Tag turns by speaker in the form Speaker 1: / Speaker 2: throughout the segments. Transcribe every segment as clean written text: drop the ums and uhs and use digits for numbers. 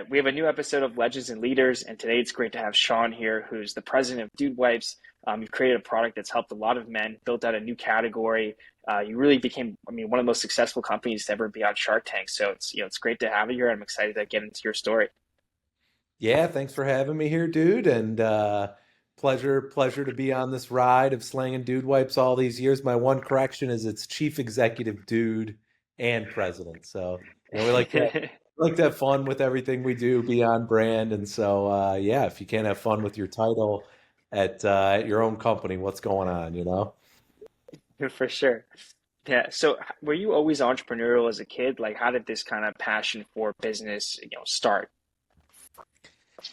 Speaker 1: We have a new episode of Legends and Leaders, and today it's great to have Sean here, who's the president of Dude Wipes. You've created a product that's helped a lot of men, built out a new category. You really became, one of the most successful companies to ever be on Shark Tank. So it's great to have you here. I'm excited to get into your story.
Speaker 2: Yeah, thanks for having me here, dude. And pleasure to be on this ride of slanging dude wipes all these years. My one correction is it's chief executive dude and president. So, we like to have fun with everything we do, be on brand. And so yeah, if you can't have fun with your title at your own company, what's going on, you know?
Speaker 1: For sure. Yeah. So were you always entrepreneurial as a kid? Like, how did this kind of passion for business, start?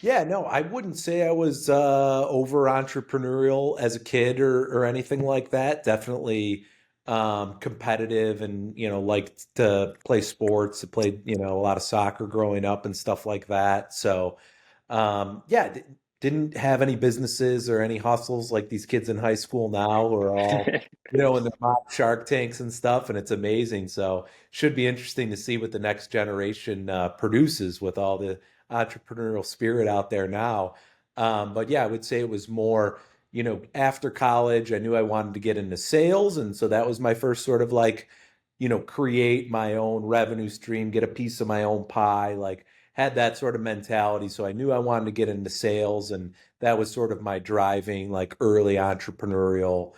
Speaker 2: Yeah, no, I wouldn't say I was over entrepreneurial as a kid or anything like that. Definitely competitive and, liked to play sports. I played, a lot of soccer growing up and stuff like that. So, yeah, didn't have any businesses or any hustles like these kids in high school now who are all, in the mock Shark Tanks and stuff. And it's amazing. So, should be interesting to see what the next generation produces with all the entrepreneurial spirit out there now. But yeah, I would say it was more, after college, I knew I wanted to get into sales. And so that was my first sort of like, create my own revenue stream, get a piece of my own pie, like had that sort of mentality. So I knew I wanted to get into sales. And that was sort of my driving, like early entrepreneurial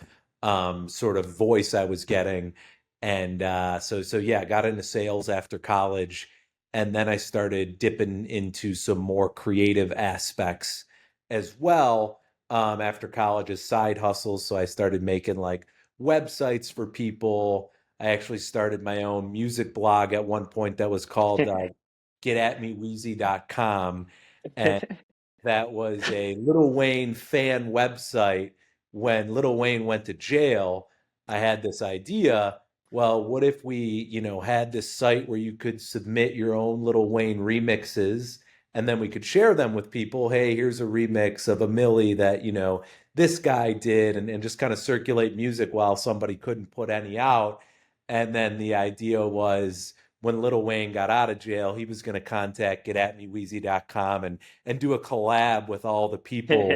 Speaker 2: sort of voice I was getting. And so yeah, I got into sales after college, and then I started dipping into some more creative aspects as well after college as side hustles. So I started making like websites for people. I actually started my own music blog at one point that was called getatmewheezy.com. And that was a Lil Wayne fan website. When Lil Wayne went to jail, I had this idea. Well, what if we, had this site where you could submit your own Lil Wayne remixes, and then we could share them with people. Hey, here's a remix of a Millie that, this guy did, and just kind of circulate music while somebody couldn't put any out. And then the idea was when Lil Wayne got out of jail, he was going to contact getatmewheezy.com and do a collab with all the people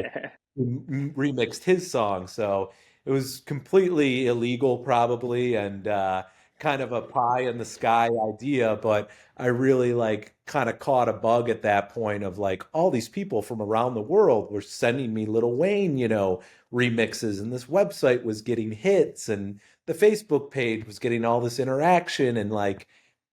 Speaker 2: who remixed his song. So it was completely illegal, probably, and kind of a pie in the sky idea. But I really like kind of caught a bug at that point of like all these people from around the world were sending me Lil Wayne, remixes, and this website was getting hits, and the Facebook page was getting all this interaction, and like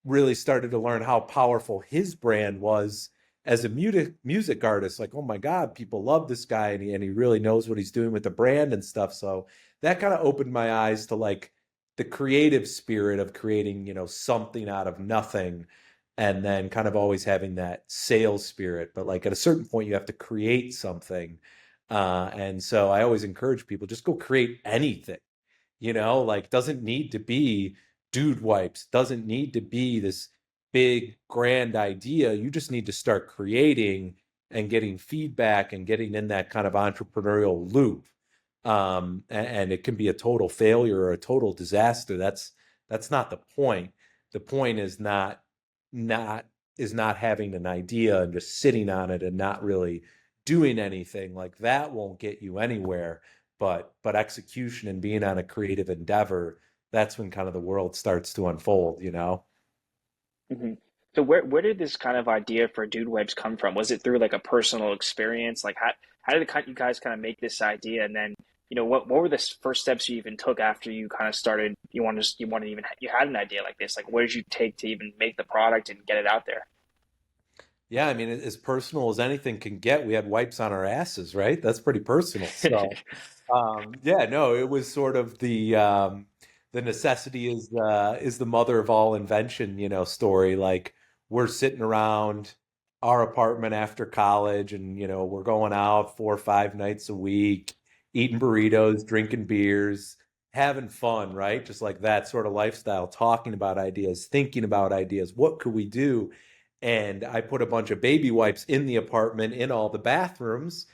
Speaker 2: really started to learn how powerful his brand was as a music artist. Like, oh my God, people love this guy, and he really knows what he's doing with the brand and stuff. So that kind of opened my eyes to like the creative spirit of creating, something out of nothing, and then kind of always having that sales spirit. But like at a certain point, you have to create something. And so I always encourage people just go create anything, like doesn't need to be dude wipes, doesn't need to be this big grand idea. You just need to start creating and getting feedback and getting in that kind of entrepreneurial loop. And it can be a total failure or a total disaster. That's not the point. The point is not having an idea and just sitting on it and not really doing anything. Like that won't get you anywhere. But execution and being on a creative endeavor, that's when kind of the world starts to unfold.
Speaker 1: Mhm. So where did this kind of idea for Dude Wipes come from? Was it through like a personal experience? Like how did you guys kind of make this idea? And then, what were the first steps you even took after you kind of started, you had an idea like this? Like what did you take to even make the product and get it out there?
Speaker 2: Yeah, I mean, as personal as anything can get, we had wipes on our asses, right? That's pretty personal. So, yeah, no, it was sort of the necessity is the mother of all invention, story. Like we're sitting around our apartment after college, and we're going out 4 or 5 nights a week, eating burritos, drinking beers, having fun, right? Just like that sort of lifestyle, talking about ideas, thinking about ideas. What could we do? And I put a bunch of baby wipes in the apartment in all the bathrooms.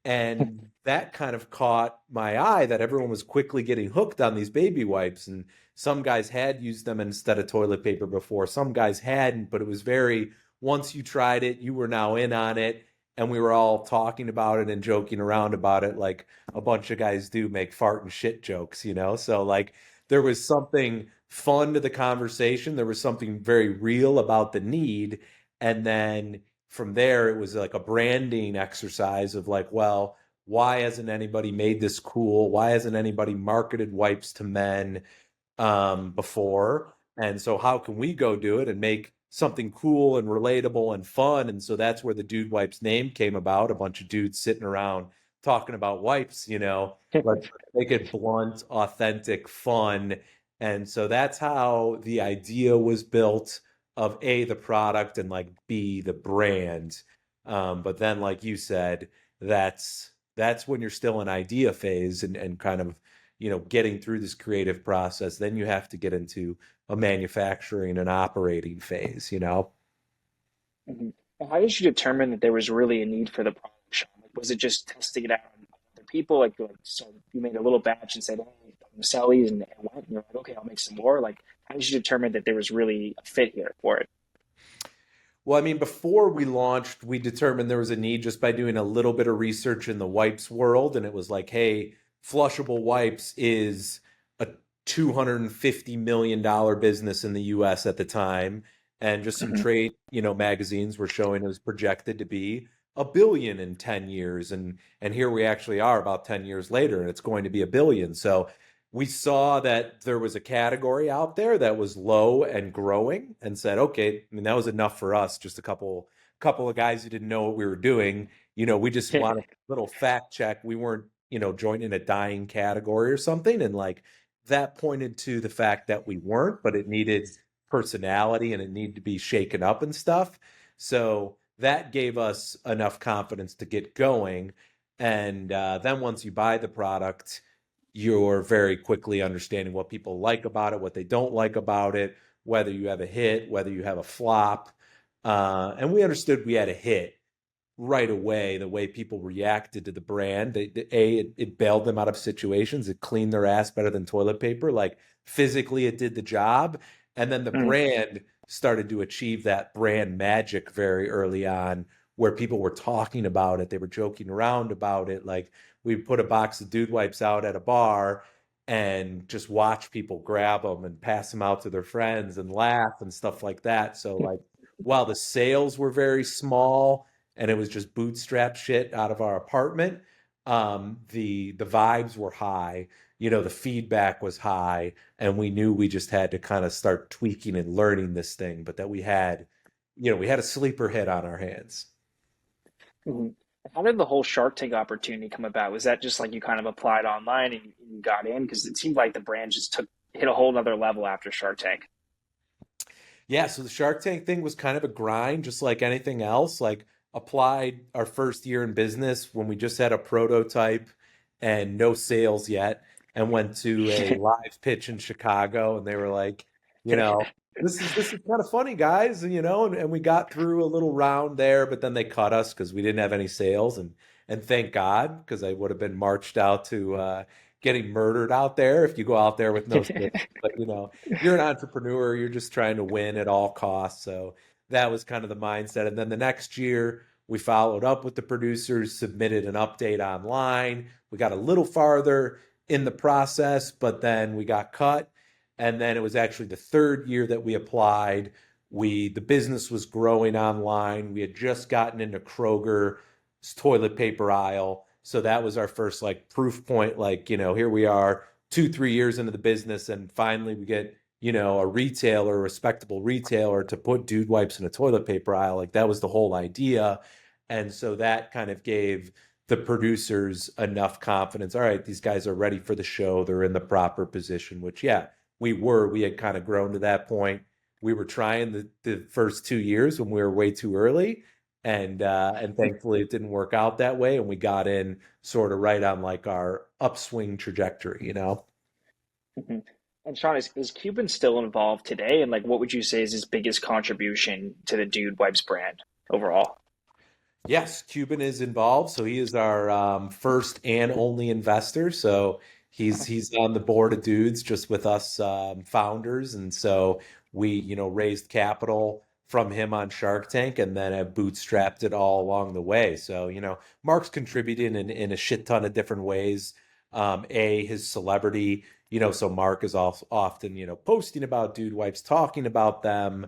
Speaker 2: And that kind of caught my eye that everyone was quickly getting hooked on these baby wipes. And some guys had used them instead of toilet paper before, some guys hadn't, but it was very once you tried it, you were now in on it. And we were all talking about it and joking around about it like a bunch of guys do, make fart and shit jokes, you know? So like there was something fun to the conversation. There was something very real about the need. And then from there, it was like a branding exercise of like, well, why hasn't anybody made this cool? Why hasn't anybody marketed wipes to men before? And so, how can we go do it and make something cool and relatable and fun? And so that's where the Dude Wipes name came about. A bunch of dudes sitting around talking about wipes, you know, let's make it blunt, authentic, fun. And so that's how the idea was built of A, the product, and like B, the brand. But then, like you said, that's when you're still in idea phase and kind of, you know, getting through this creative process. Then you have to get into a manufacturing and operating phase, you know?
Speaker 1: Mhm. And how did you determine that there was really a need for the product, Sean? Like, was it just testing it out on other people? So you made a little batch and said, "Hey, I'm gonna sell these," and went, and you're like, "Okay, I'll make some more." Like, how did you determine that there was really a fit here for it?
Speaker 2: Well, I mean, before we launched, we determined there was a need just by doing a little bit of research in the wipes world. And it was like, hey, flushable wipes is a $250 million business in the US at the time. And just some
Speaker 1: Mhm.
Speaker 2: trade, you know, magazines were showing it was projected to be a billion in 10 years. And here we actually are about 10 years later, and it's going to be a billion. So we saw that there was a category out there that was low and growing and said, okay, I mean, that was enough for us, just a couple of guys who didn't know what we were doing. You know, we just wanted a little fact check. We weren't, you know, joining a dying category or something. And like that pointed to the fact that we weren't, but it needed personality and it needed to be shaken up and stuff. So that gave us enough confidence to get going. And then once you buy the product, you're very quickly understanding what people like about it, what they don't like about it, whether you have a hit, whether you have a flop. And we understood we had a hit right away, the way people reacted to the brand. It bailed them out of situations. It cleaned their ass better than toilet paper. Like physically, it did the job. And then the
Speaker 1: Mhm.
Speaker 2: brand started to achieve that brand magic very early on, where people were talking about it. They were joking around about it. Like we put a box of dude wipes out at a bar and just watch people grab them and pass them out to their friends and laugh and stuff like that. So like while the sales were very small, and it was just bootstrap shit out of our apartment. The vibes were high, you know, the feedback was high, and we knew we just had to kind of start tweaking and learning this thing, but that we had, you know, we had a sleeper hit on our hands.
Speaker 1: Mhm. How did the whole Shark Tank opportunity come about? Was that just like you kind of applied online and you got in? Because it seemed like the brand just took hit a whole nother level after Shark Tank.
Speaker 2: Yeah, so the Shark Tank thing was kind of a grind, just like anything else. Like applied our first year in business when we just had a prototype and no sales yet, and went to a live pitch in Chicago, and they were like, you know, this is kind of funny, guys, and you know, and we got through a little round there, but then they cut us because we didn't have any sales, and thank God, because I would have been marched out to getting murdered out there if you go out there with no sales. But you know, you're an entrepreneur, you're just trying to win at all costs. So that was kind of the mindset. And then the next year, we followed up with the producers, submitted an update online. We got a little farther in the process, but then we got cut. And then it was actually the third year that we applied. The business was growing online. We had just gotten into Kroger's toilet paper aisle. So that was our first like proof point, like, you know, here we are 2, 3 years into the business, and finally we get, you know, a retailer, a respectable retailer to put dude wipes in a toilet paper aisle. Like that was the whole idea. And so that kind of gave the producers enough confidence. All right, these guys are ready for the show. They're in the proper position, which, yeah, we were. We had kind of grown to that point. We were trying the first 2 years when we were way too early. And thankfully it didn't work out that way. And we got in sort of right on like our upswing trajectory, you know?
Speaker 1: Mhm. And Sean, is Cuban still involved today? And like, what would you say is his biggest contribution to the Dude Wipes brand overall?
Speaker 2: Yes, Cuban is involved, so he is our first and only investor. So he's on the board of dudes, just with us founders, and so we, you know, raised capital from him on Shark Tank and then have bootstrapped it all along the way. So, Mark's contributing in a shit ton of different ways. His celebrity, so Mark is also often, posting about dude wipes, talking about them,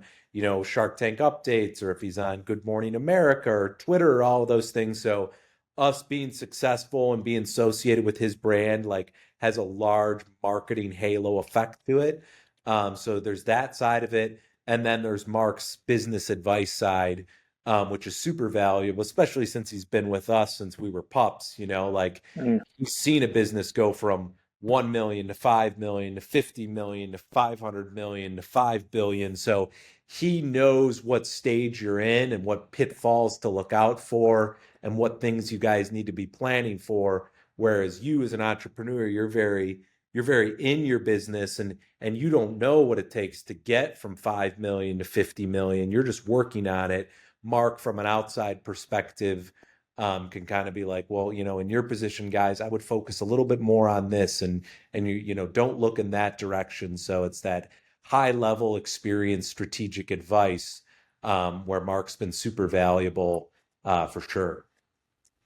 Speaker 2: Shark Tank updates, or if he's on Good Morning America or Twitter, all of those things. So us being successful and being associated with his brand, like, has a large marketing halo effect to it. So there's that side of it. And then there's Mark's business advice side, which is super valuable, especially since he's been with us since we were pups, like
Speaker 1: Mm.
Speaker 2: he's seen a business go from 1 million to 5 million to 50 million to 500 million to 5 billion. So he knows what stage you're in and what pitfalls to look out for and what things you guys need to be planning for. Whereas you as an entrepreneur, you're very in your business, and you don't know what it takes to get from 5 million to 50 million. You're just working on it. Mark, from an outside perspective, can kind of be like, well, in your position, guys, I would focus a little bit more on this, and don't look in that direction. So it's that high level experience, strategic advice, where Mark's been super valuable, for sure.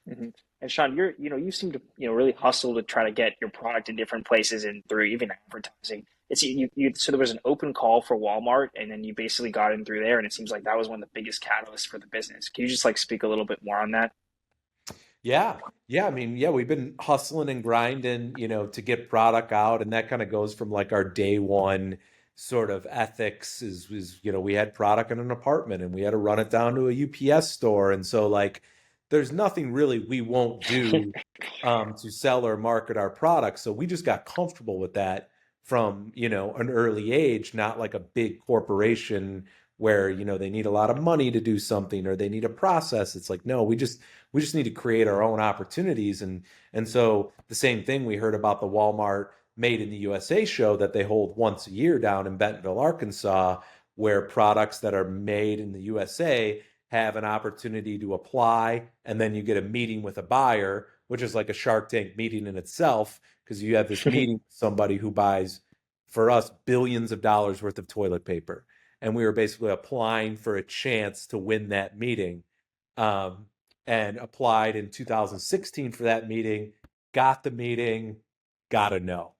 Speaker 1: Hmm. And Sean, you seem to, really hustle to try to get your product in different places and through even advertising. So there was an open call for Walmart, and then you basically got in through there, and it seems like that was one of the biggest catalysts for the business. Can you just like speak a little bit more on that?
Speaker 2: Yeah. Yeah. I mean, yeah, we've been hustling and grinding, to get product out. And that kind of goes from like our day one sort of ethics is, we had product in an apartment and we had to run it down to a UPS store. And so, like, there's nothing really we won't do, to sell or market our products. So we just got comfortable with that from, an early age, not like a big corporation where, they need a lot of money to do something or they need a process. It's like, no, we just need to create our own opportunities. And so the same thing we heard about the Walmart Made in the USA show that they hold once a year down in Bentonville, Arkansas, where products that are made in the USA have an opportunity to apply, and then you get a meeting with a buyer, which is like a Shark Tank meeting in itself, because you have this meeting with somebody who buys, for us, billions of dollars worth of toilet paper. And we were basically applying for a chance to win that meeting. Um, and applied in 2016 for that meeting, got the meeting, got a no.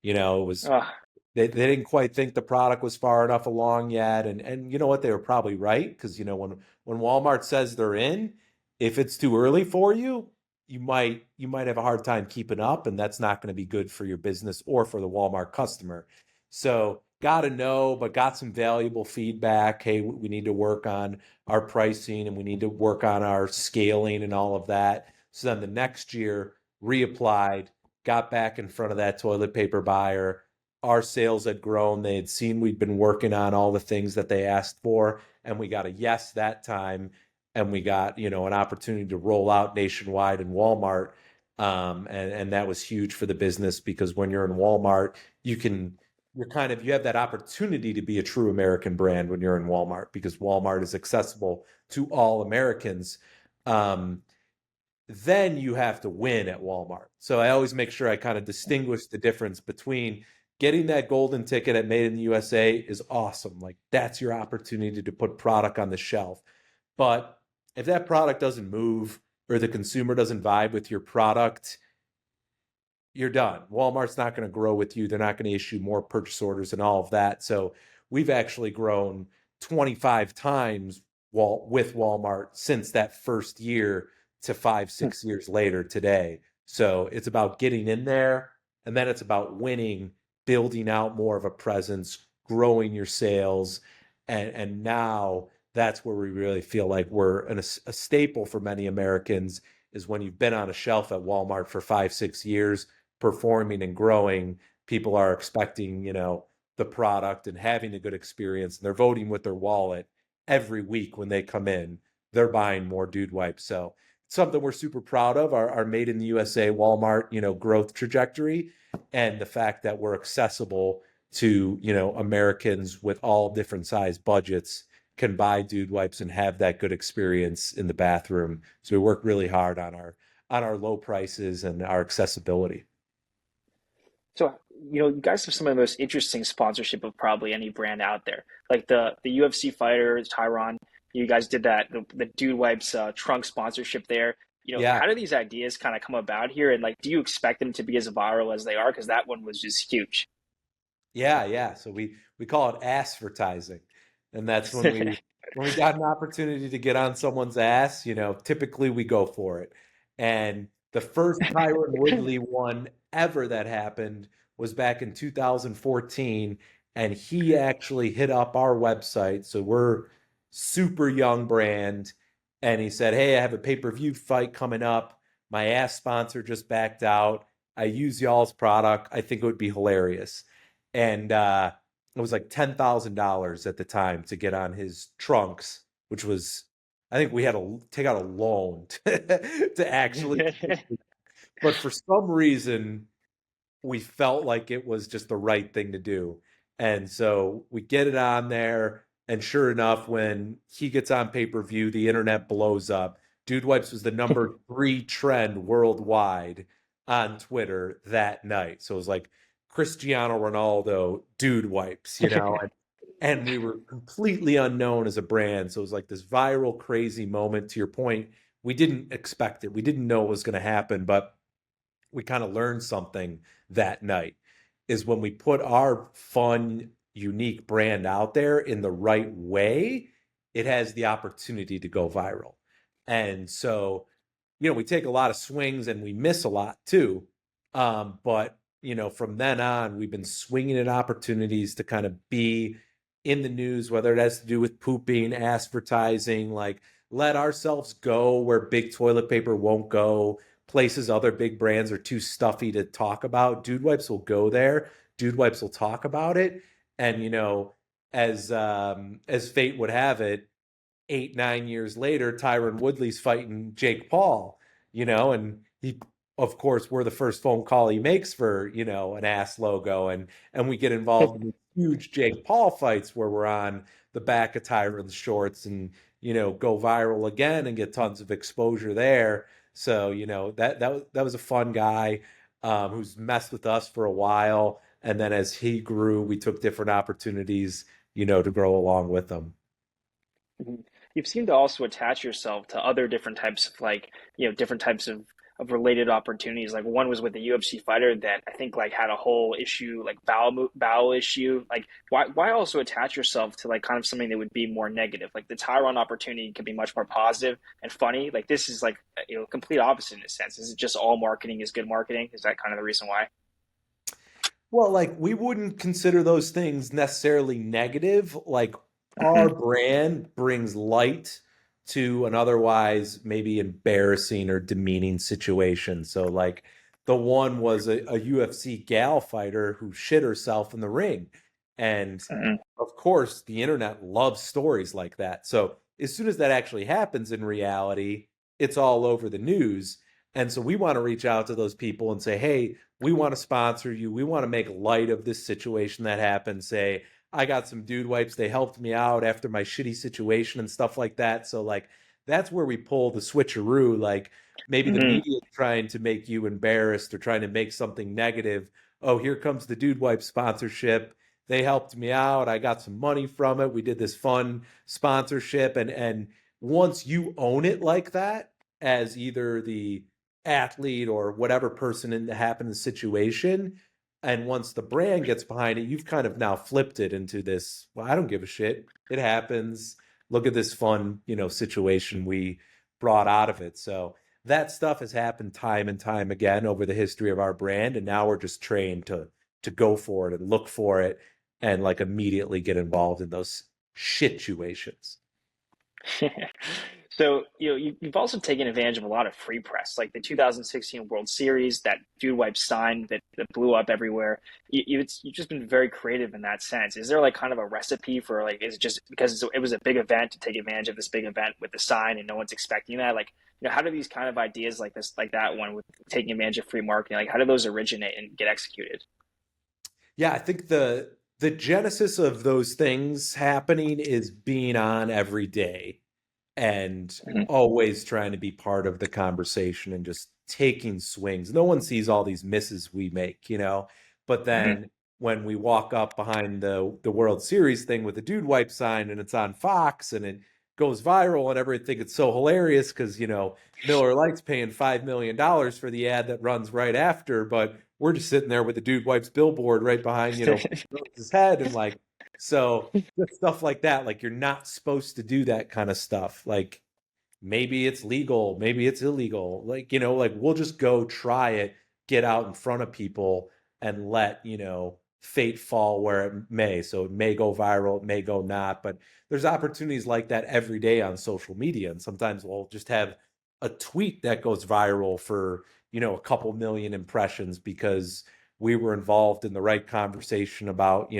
Speaker 2: It was,
Speaker 1: Oh,
Speaker 2: they didn't quite think the product was far enough along yet. And you know what? They were probably right, because when Walmart says they're in, if it's too early for you, you might have a hard time keeping up, and that's not going to be good for your business or for the Walmart customer. So got to know, but got some valuable feedback. Hey, we need to work on our pricing and we need to work on our scaling and all of that. So then the next year, reapplied, got back in front of that toilet paper buyer. Our sales had grown. They had seen we'd been working on all the things that they asked for, and we got a yes that time. And we got, an opportunity to roll out nationwide in Walmart. And that was huge for the business, because when you're in Walmart, you can you have that opportunity to be a true American brand when you're in Walmart, because Walmart is accessible to all Americans. Um, then you have to win at Walmart. So I always make sure I kind of distinguish the difference between getting that golden ticket at Made in the USA is awesome. Like, that's your opportunity to put product on the shelf. But if that product doesn't move or the consumer doesn't vibe with your product, you're done. Walmart's not going to grow with you. They're not going to issue more purchase orders and all of that. So we've actually grown 25 times with Walmart since that first year to 5, 6 years later today. So it's about getting in there, and then it's about winning, building out more of a presence, growing your sales. And now that's where we really feel like we're a staple for many Americans, is when you've been on a shelf at Walmart for 5, 6 years, performing and growing, people are expecting, the product and having a good experience. And they're voting with their wallet every week when they come in. They're buying more dude wipes. So it's something we're super proud of, our Made in the USA Walmart, growth trajectory, and the fact that we're accessible to, Americans with all different size budgets can buy dude wipes and have that good experience in the bathroom. So we work really hard on our low prices and our accessibility.
Speaker 1: so you guys have some of the most interesting sponsorship of probably any brand out there. Like the UFC fighter Tyron, you guys did that the Dude Wipes trunk sponsorship there.
Speaker 2: Yeah.
Speaker 1: How do these ideas kind of come about here, and like, do you expect them to be as viral as they are? Because that one was just huge.
Speaker 2: Yeah, yeah. So we call it advertising, and that's when we got an opportunity to get on someone's ass. Typically we go for it. And the first Tyron Woodley one ever that happened was back in 2014, and he actually hit up our website. So we're super young brand, and he said, "Hey, I have a pay-per-view fight coming up. My ass sponsor just backed out. I use y'all's product. I think it would be hilarious." And it was like $10,000 at the time to get on his trunks, which was, I think we had to take out a loan to actually. But for some reason, we felt like it was just the right thing to do. And so we get it on there. And sure enough, when he gets on pay per view, the internet blows up. Dude Wipes was the number 3 trend worldwide on Twitter that night. So it was like Cristiano Ronaldo, Dude Wipes. And we were completely unknown as a brand. So it was like this viral, crazy moment. To your point, we didn't expect it. We didn't know it was going to happen, but we kind of learned something that night is when we put our fun, unique brand out there in the right way, it has the opportunity to go viral. And so, we take a lot of swings and we miss a lot too. But, from then on, we've been swinging at opportunities to kind of be in the news, whether it has to do with pooping, advertising, like let ourselves go where big toilet paper won't go, places other big brands are too stuffy to talk about. Dude Wipes will go there. Dude Wipes will talk about it. And as fate would have it, 8, 9 years later, Tyron Woodley's fighting Jake Paul, and he, of course, we're the first phone call he makes for, an ass logo. And we get involved in huge Jake Paul fights where we're on the back of Tyron's shorts and, go viral again and get tons of exposure there. So, that was a fun guy who's messed with us for a while. And then as he grew, we took different opportunities, to grow along with him.
Speaker 1: Mhm. You've seemed to also attach yourself to other different types of different types of related opportunities. Like one was with a UFC fighter that I think like had a whole issue, like bowel issue. Like why also attach yourself to like kind of something that would be more negative? Like the Tyron opportunity could be much more positive and funny. Like this is like complete opposite in a sense. Is it just all marketing is good marketing? Is that kind of the reason why?
Speaker 2: Well, like we wouldn't consider those things necessarily negative. Like our
Speaker 1: Hmm.
Speaker 2: brand brings light to an otherwise maybe embarrassing or demeaning situation. So, like the one was a UFC gal fighter who shit herself in the ring. And
Speaker 1: Hmm.
Speaker 2: of course, the internet loves stories like that. So, as soon as that actually happens in reality, it's all over the news. And so we want to reach out to those people and say, hey, we want to sponsor you. We want to make light of this situation that happened. Say, I got some Dude Wipes. They helped me out after my shitty situation and stuff like that. So, like, that's where we pull the switcheroo. Like, maybe the
Speaker 1: Hmm.
Speaker 2: media is trying to make you embarrassed or trying to make something negative. Oh, here comes the Dude Wipe sponsorship. They helped me out. I got some money from it. We did this fun sponsorship. And once you own it like that, as either the athlete or whatever person in the happened situation. And once the brand gets behind it, you've kind of now flipped it into this, well, I don't give a shit. It happens. Look at this fun, situation we brought out of it. So that stuff has happened time and time again over the history of our brand. And now we're just trained to go for it and look for it and like immediately get involved in those situations.
Speaker 1: So, you've also taken advantage of a lot of free press, like the 2016 World Series, that Dude Wipe sign that blew up everywhere. You've just been very creative in that sense. Is there like kind of a recipe for like, is it just because it was a big event to take advantage of this big event with the sign and no one's expecting that? Like, how do these kind of ideas like this, like that one with taking advantage of free marketing, like how do those originate and get executed?
Speaker 2: Yeah, I think the genesis of those things happening is being on every day and
Speaker 1: Mhm.
Speaker 2: always trying to be part of the conversation and just taking swings. No one sees all these misses we make, But
Speaker 1: Hmm.
Speaker 2: then when we walk up behind the World Series thing with the dude wipe sign and it's on Fox and it goes viral and everyone think it's so hilarious because Miller Lite's paying $5 million for the ad that runs right after, but we're just sitting there with the dude wipes billboard right behind his head and like so just stuff like that. Like you're not supposed to do that kind of stuff. Like maybe it's legal, maybe it's illegal. Like, like we'll just go try it, get out in front of people and let, fate fall where it may. So it may go viral, it may go not, but there's opportunities like that every day on social media. And sometimes we'll just have a tweet that goes viral for, a couple million impressions because we were involved in the right conversation about,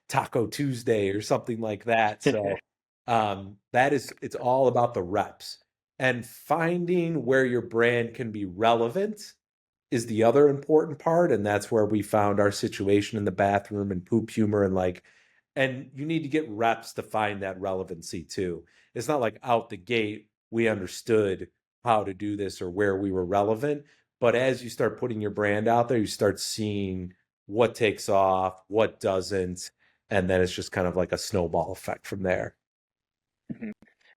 Speaker 2: Taco Tuesday or something like that. So it's all about the reps and finding where your brand can be relevant is the other important part. And that's where we found our situation in the bathroom and poop humor and you need to get reps to find that relevancy too. It's not like out the gate we understood how to do this or where we were relevant, but as you start putting your brand out there, you start seeing what takes off, what doesn't, and then it's just kind of like a snowball effect from there.
Speaker 1: Hmm.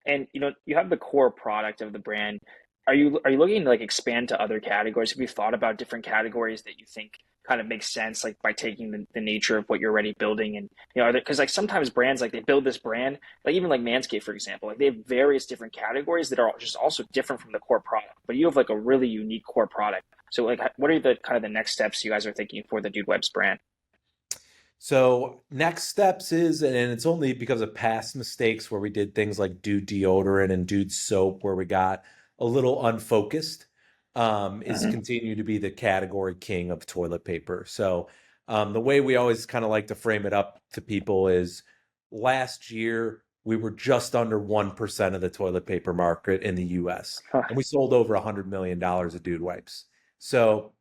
Speaker 1: And you have the core product of the brand. Are you looking to like expand to other categories? Have you thought about different categories that you think kind of makes sense, like by taking the nature of what you're already building? And because like sometimes brands like they build this brand, like even like Manscaped, for example, like they have various different categories that are just also different from the core product, but you have like a really unique core product. So like, what are the kind of the next steps you guys are thinking for the Dude Webs brand?
Speaker 2: So next steps is, and it's only because of past mistakes where we did things like dude deodorant and dude soap, where we got a little unfocused, is
Speaker 1: Hmm.
Speaker 2: continue to be the category king of toilet paper. So the way we always kind of like to frame it up to people is last year we were just under 1% of the toilet paper market in the US, and we sold over $100 million of dude wipes. So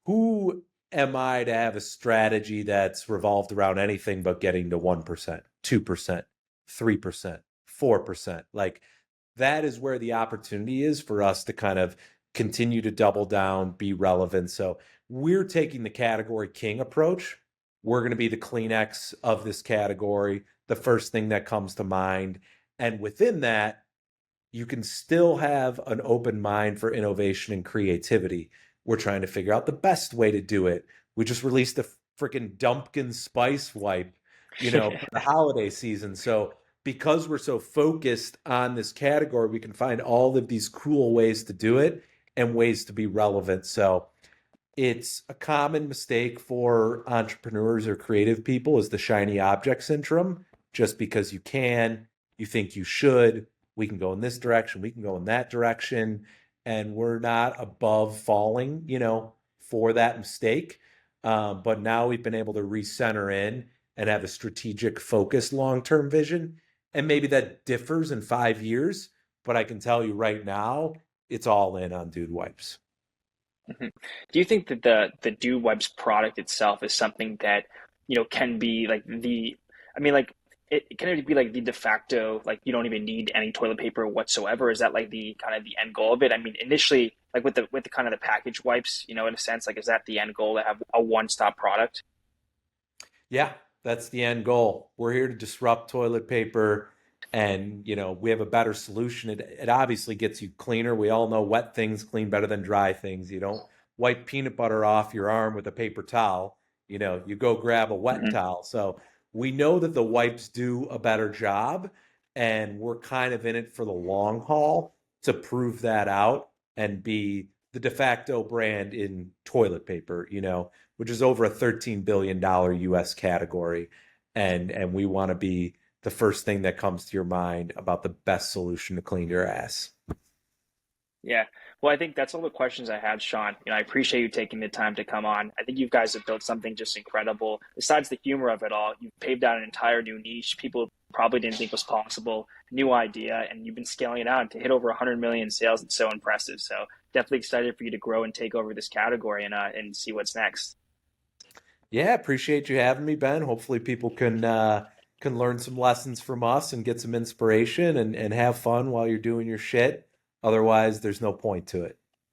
Speaker 2: who am I to have a strategy that's revolved around anything but getting to 1%, 2%, 3%, 4%? Like that is where the opportunity is for us to kind of continue to double down, be relevant. So we're taking the category king approach. We're going to be the Kleenex of this category, the first thing that comes to mind. And within that, you can still have an open mind for innovation and creativity. We're trying to figure out the best way to do it. We just released a freaking Dumpkin Spice Wipe, for the holiday season. So because we're so focused on this category, we can find all of these cool ways to do it and ways to be relevant. So it's a common mistake for entrepreneurs or creative people is the shiny object syndrome. Just because you can, you think you should, we can go in this direction, we can go in that direction, and we're not above falling, for that mistake. But now we've been able to recenter in and have a strategic, focused long-term vision. And maybe that differs in 5 years, but I can tell you right now, it's all in on Dude Wipes.
Speaker 1: Mhm. Do you think that the Do Web's product itself is something that, can be like I mean, like, can it be like the de facto, like you don't even need any toilet paper whatsoever? Is that like the kind of the end goal of it? I mean, initially, like with the kind of the package wipes, in a sense, like is that the end goal to have a one-stop product?
Speaker 2: Yeah, that's the end goal. We're here to disrupt toilet paper and, we have a better solution. It obviously gets you cleaner. We all know wet things clean better than dry things. You don't wipe peanut butter off your arm with a paper towel. You go grab a wet
Speaker 1: Hmm.
Speaker 2: towel. So we know that the wipes do a better job, and we're kind of in it for the long haul to prove that out and be the de facto brand in toilet paper, which is over a $13 billion US category. And we want to be the first thing that comes to your mind about the best solution to clean your ass.
Speaker 1: Yeah. Well, I think that's all the questions I had, Sean. I appreciate you taking the time to come on. I think you guys have built something just incredible. Besides the humor of it all, you've paved out an entire new niche people probably didn't think was possible, new idea, and you've been scaling it out to hit over 100 million sales. It's so impressive. So definitely excited for you to grow and take over this category and see what's next.
Speaker 2: Yeah, appreciate you having me, Ben. Hopefully people can learn some lessons from us and get some inspiration and have fun while you're doing your shit. Otherwise, there's no point to it.